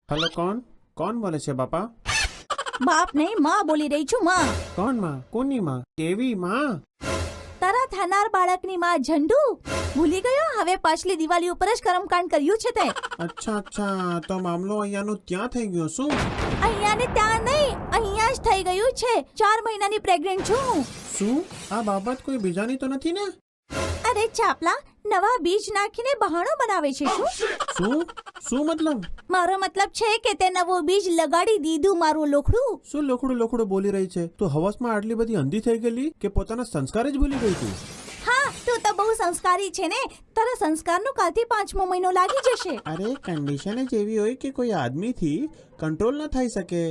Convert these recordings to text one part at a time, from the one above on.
Hello कौन बोले છે બાપા? બાપ નહીં, માં બોલી રહી છું. માં કોણ માં? કોની માં? કેવી માં? તારા થનાર બાળકની માં ઝંડુ. ભૂલી ગયો? હવે પાછલી દિવાળી ઉપર જ કર્મકાંડ કર્યું છે તે. અચ્છા તો મામલો અહીંયાનું ત્યાં થઈ ગયો શું? અહીંયા ને ત્યાં નહીં, અહીંયા જ થઈ ગયું છે. 4 મહિનાની પ્રેગ્નન્ટ છું હું. શું આ બાબત કોઈ બીજાની તો નથી ને? અરે ચાપલા, નવા બીજ નાખીને બહાણો બનાવે છે શું? શું મતલબ? મારો મતલબ છે કે તે નવો બીજ લગાડી દીધું મારું લોખડું. શું લોખડું બોલી રહી છે? તો હવસમાં આટલી બધી અંધી થઈ ગયેલી કે પોતાના સંસ્કાર જ ભૂલી ગઈ તું? હા, તું તો બહુ સંસ્કારી છે ને. તારા સંસ્કારનો કાલથી 5મો મહિનો લાગી જશે. અરે કન્ડિશન જ એવી હોય કે કોઈ આદમીથી કંટ્રોલ ન થઈ શકે.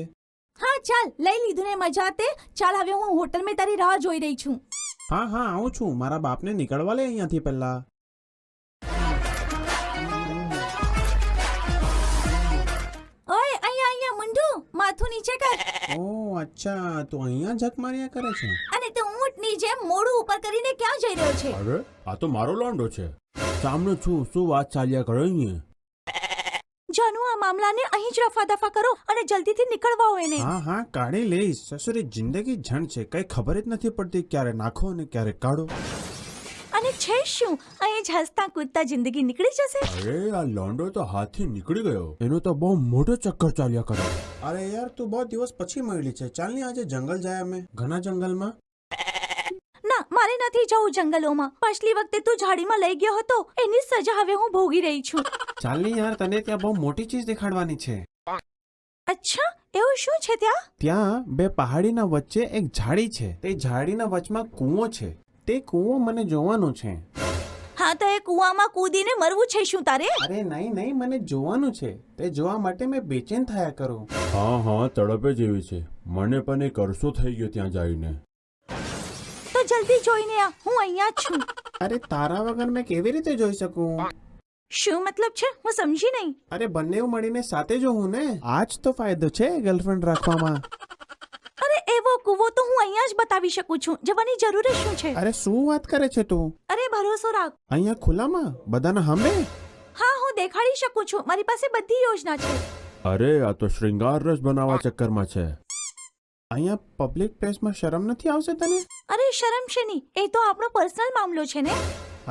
હા ચાલ, લઈ લીધું ને મજા તે. ચાલ હવે હું હોટલમાં તારી રાહ જોઈ રહી છું. હા આવું છું. મારા બાપને નીકળવા લે અહીંયાથી પહેલા. ઓય અહીંયા મુંડુ, માથું નીચે કર. ઓહ અચ્છા, તો અહીંયા જક માર્યા કરે છે. અને તું ઊંટની જેમ મોઢું ઉપર કરીને ક્યાં જઈ રહ્યો છે? અરે આ તો મારો લોન્ડો છે. સામનો છું. શું વાત ચાલ્યા કરે અહીંયા? જાનુ, આ મામલાને અહીં જ રફા દફા કરો અને જલ્દીથી નીકળવા હોય ને. હા કાઢી લઈશ. સસુરી જિંદગી ઝંડ છે, કઈ ખબર જ નથી પડતી ક્યારે નાખો અને ક્યારે કાઢો. અને છે શું, અહીં જ હસતા કૂદતા જિંદગી નીકળી જશે. અરે આ લોન્ડો તો હાથથી નીકળી ગયો. એનો તો બહુ મોટો ચક્કર ચાલ્યા કરે. અરે યાર તું બહુ દિવસ પછી મળી છે. ચાલ ને આજે જંગલ જાય અમે. ઘણા જંગલમાં. ના, મારે નથી જવું જંગલોમાં. પાછલી વખતે તું ઝાડીમાં લઈ ગયો હતો, એની સજા હવે હું ભોગી રહી છું. ચાલ ને યાર, તને ત્યાં બહુ મોટી ચીજ દેખાડવાની છે. અચ્છા, એવું શું છે ત્યાં? ત્યાં બે પહાડીના વચ્ચે એક ઝાડી છે. તે ઝાડીના વચમાં કૂવો છે. તે કૂવો મને જોવાનો છે. હા, તો એ કૂવામાં કૂદીને મરવું છે શું તારે? અરે નહીં, મને જોવાનું છે. તે જોવા માટે મેં બેચેન થયા કરું. હા તડપે જેવી છે. મને પણ એક અરસો થઈ ગયો ત્યાં જઈને. તો જલ્દી જોઈને આ, હું અહીંયા જ છું. અરે તારા વગર મેં કેવી રીતે જોઈ શકું? શું મતલબ છે? હું સમજી નહીં. અરે બંને મળીને સાથે જોઉં ને. આજ તો ફાયદો છે ગર્લફ્રેન્ડ રાખવામાં. અરે એવો કૂવો તો હું અહીંયા જ બતાવી શકું છું. જવાની જરૂર જ શું છે? અરે શું વાત કરે છે તું? અરે ભરોસો રાખ. અહીંયા ખુલ્લામાં બધાના સામે? હા, હું દેખાડી શકું છું. મારી પાસે બધી યોજના છે. અરે આ તો શૃંગાર રસ બનાવવા ચક્કરમાં છે. અહીંયા પબ્લિક પ્લેસમાં શરમ નથી આવશે તને? અરે શરમ છે નહીં, એ તો આપણો પર્સનલ મામલો છે ને.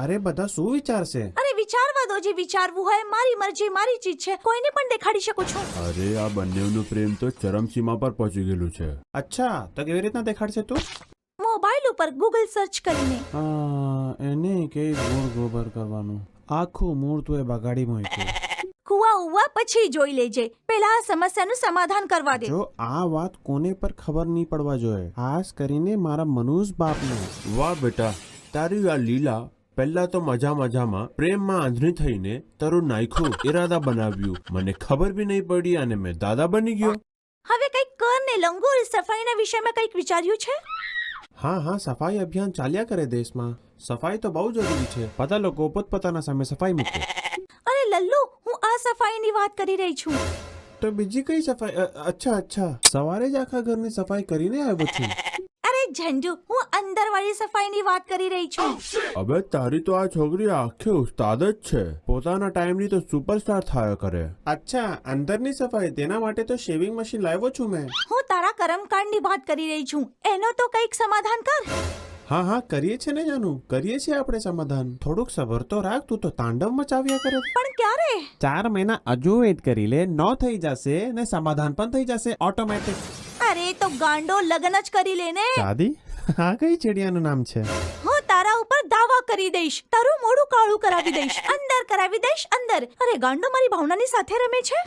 અરે બધા શું વિચારશે? અરે વિચારવા દો, જે વિચારવું હોય. મારી મરજી, મારી ચીજ છે. કોઈને પણ દેખાડી શકું છું. અરે આ બંનેનું પ્રેમ તો ચરમસીમા પર પહોંચી ગયેલું છે. અચ્છા તો કેવી રીતના દેખાડશે તું? મોબાઈલ ઉપર ગૂગલ સર્ચ કરીને. એને કે મૂળ ગોબર કરવાનું. આખું મૂળ તું એ બગાડી મૂક્યું. કુવા ઉવા પછી જોઈ લેજે. પહેલા આ સમસ્યાનું સમાધાન કરવા દે. જો આ વાત કોને પર ખબર નહીં પડવા જોઈએ, ખાસ કરીને મારા મનુષ બાપને. વાહ બેટા, તારી આ લીલા પહેલા તો મજામાં પ્રેમમાં આંધળી થઈને તારું નાયખું ઈરાદા બનાવ્યું. મને ખબર બી નહીં પડી અને મેં દાદા બની ગયો. હવે કઈક કર ને લંગોર. સફાઈના વિષયમાં કઈક વિચાર્યું છે? હા સફાઈ અભિયાન ચાલ્યા કરે દેશમાં. સફાઈ તો બહુ જરૂરી છે. બધા લોકો પોતપોતાના સામે સફાઈ મૂકે. અરે લલ્લુ, હું આ સફાઈની વાત કરી રહી છું. તો બીજી કઈ સફાઈ? અચ્છા સવારે જ આખા ઘરની સફાઈ કરીને આવ્યો છું. અરે ઝંડુ, હું અંદરવાળી સફાઈની વાત કરી રહી છું. અબે તારી તો આ છોકરી આખી ઉસ્તાદ જ છે. પોતાના ટાઈમની તો સુપરસ્ટાર થયા કરે. અચ્છા અંદરની સફાઈ, તેના માટે તો શેવિંગ મશીન લાવ્યો છું મેં. હું તારા કર્મકાંડની વાત કરી રહી છું. એનો તો કઈક સમાધાન કર. હા કરીએ છે ને જાનુ, કરીએ છીએ આપણે સમાધાન. થોડુંક સબર તો રાખ. તું તો તાંડવ મચાવ્યા કરે. પણ ક્યારે? 4 મહિના હજુ વેટ કરી લે. ન થઈ જશે ને સમાધાન પણ થઈ જશે ઓટોમેટિક. અરે તો ગાંડો, લગ્ન જ કરી લે ને. દાદી, આ કઈ ચડિયાનું નામ છે? હું તારા ઉપર દાવા કરી દઈશ. તારું મોઢું કાળું કરાવી દઈશ. અંદર કરાવી દઈશ, અંદર. અરે ગાંડો મારી ભાવનાની સાથે રમે છે.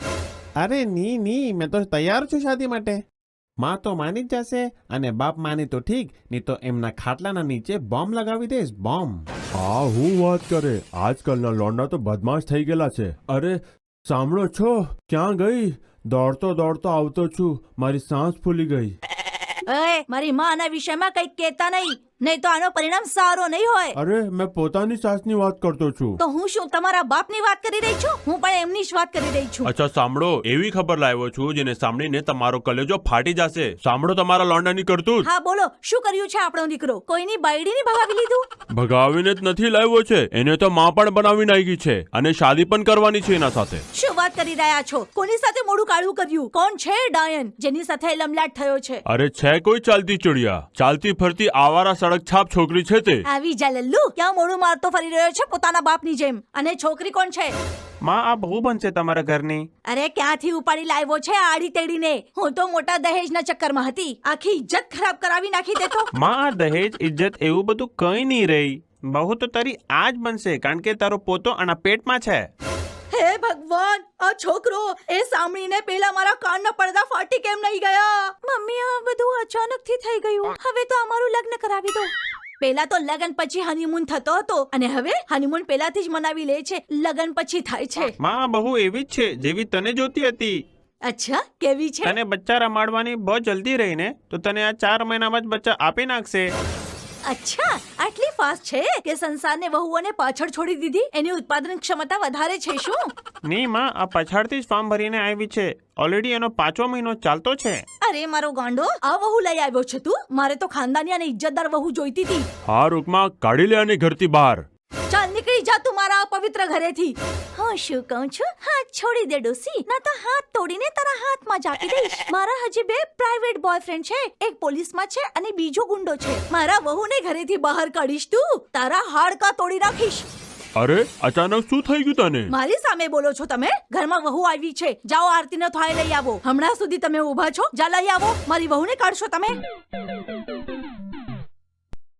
અરે ની મેં તો તૈયાર છું શાદી માટે. માં તો માની જ જશે અને બાપ માની તો ઠીક, નહીં તો એમના ખાટલાના નીચે બોમ્બ લગાવી દઈશ. બોમ્બ. આ હું વાત કરે. આજકાલના લોન્ડા તો બદમાશ થઈ ગયેલા છે. અરે સાંભળો છો? ક્યાં ગઈ? દોડતો આવતો છું. મારી સાંસ ફૂલી ગઈ. ઓય, મારી માં આના વિષયમાં કઈક કહેતા નહીં. નહીં તો આનો પરિણામ સારો નહીં હોય. અરે મેં પોતાની સાસની વાત કરતો છું. તો હું શું તમારા બાપની વાત કરી રહી છું? હું પણ એમની જ વાત કરી રહી છું. અચ્છા સાંભળો, એવી ખબર લાવ્યો છું જેને સાંભળીને તમારો કલેજો ફાટી જશે. સાંભળો તમારા લોંડાની કરતૂત. હા બોલો, શું કર્યું છે આપણો દીકરો? કોઈની બાયડીની ભગાવી લીધું? ભગાવીને જ નથી લાવ્યો છે, એને તો માં પણ બનાવી નાખી છે અને શાદી પણ કરવાની છે એના સાથે. શું વાત કરી રહ્યા છો? કોની સાથે મોઢું કાળું કર્યું? કોણ છે ડાયન જેની સાથે લમલાટ થયો છે? અરે છે કોઈ ચાલતી ચડિયા, ચાલતી ફરતી આવારા સડક છાપ છોકરી છે તે. આવી જા લલ્લુ, ક્યાં મોઢું મારતો ફરી રહ્યો છે પોતાના બાપની જેમ? અને છોકરી કોણ છે? માં આ બહુ બનશે તમારા ઘરની. અરે ક્યાંથી ઉપાડી લાવ્યો છે આડી તેડીને? હું તો મોટા દહેજના ચક્કરમાં હતી. આખી ઇજ્જત ખરાબ કરાવી નાખી દેતો. માં આ દહેજ ઇજ્જત એવું બધું કઈ નહીં રહી. બહુ તો તારી આ જ બનશે કારણ કે તારો પોતો આના પેટમાં છે. હે ભગવાન, આ છોકરો એ સાંભળીને પેલા મારા કાનના પડદા ફાટી કેમ નહીં ગયા? મમ્મી, આ બધું અચાનકથી થઈ ગયું. હવે તો અમારું લગ્ન કરાવી દો. પેલા તો લગ્ન પછી હનીમૂન થતો હતો અને હવે હનીમૂન પેલાથી જ મનાવી લે છે, લગ્ન પછી થાય છે. માં આ બહુ એવી જ છે જેવી તને જોતી હતી. અચ્છા, કેવી છે? તને બચ્ચા રમાડવાની બહુ જલ્દી રહી ને, તો તને આ 4 મહિનામાં જ બચ્ચા આપી નાખશે. અચ્છા, આટલી ફાસ્ટ છે કે સંસારને વહુઓને પાછળ છોડી દીધી? એની ઉત્પાદન ક્ષમતા વધારે છે શું? નહીં માં, આ પછાડથી જ ફોર્મ ભરીને આવી છે. ઓલરેડી એનો 5મો મહિનો ચાલતો છે. અરે મારો ગાંડો, આ વહુ લઈ આવ્યો છે તું? મારે તો ખાનદાની અને ઇજ્જતદાર વહુ જોઈતી હતી. હા રૂકમાં કાઢી લે આને ઘરથી બહાર. ચાલ નીકળી જા તું મારા અપવિત્ર ઘરેથી. હું શું કહું છું? હાથ છોડી દે ડોસી, ના તો હાથ તોડીને તારા હાથમાં જ આપી દઈશ. મારા હજી 2 પ્રાઇવેટ બોયફ્રેન્ડ છે, એક પોલીસમાં છે અને બીજો ગુંડો છે. મારા વહુને ઘરેથી બહાર કાઢીશ તું, તારા હાડકા તોડી નાખીશ. અરે અચાનક શું થઈ ગયું તને? મારી સામે બોલો છો તમે? ઘરમાં વહુ આવી છે, જાઓ આરતીનો થાળી લઈ આવો. હમણાં સુધી તમે ઊભા છો, જા લઈ આવો. મારી વહુને કાઢશો તમે?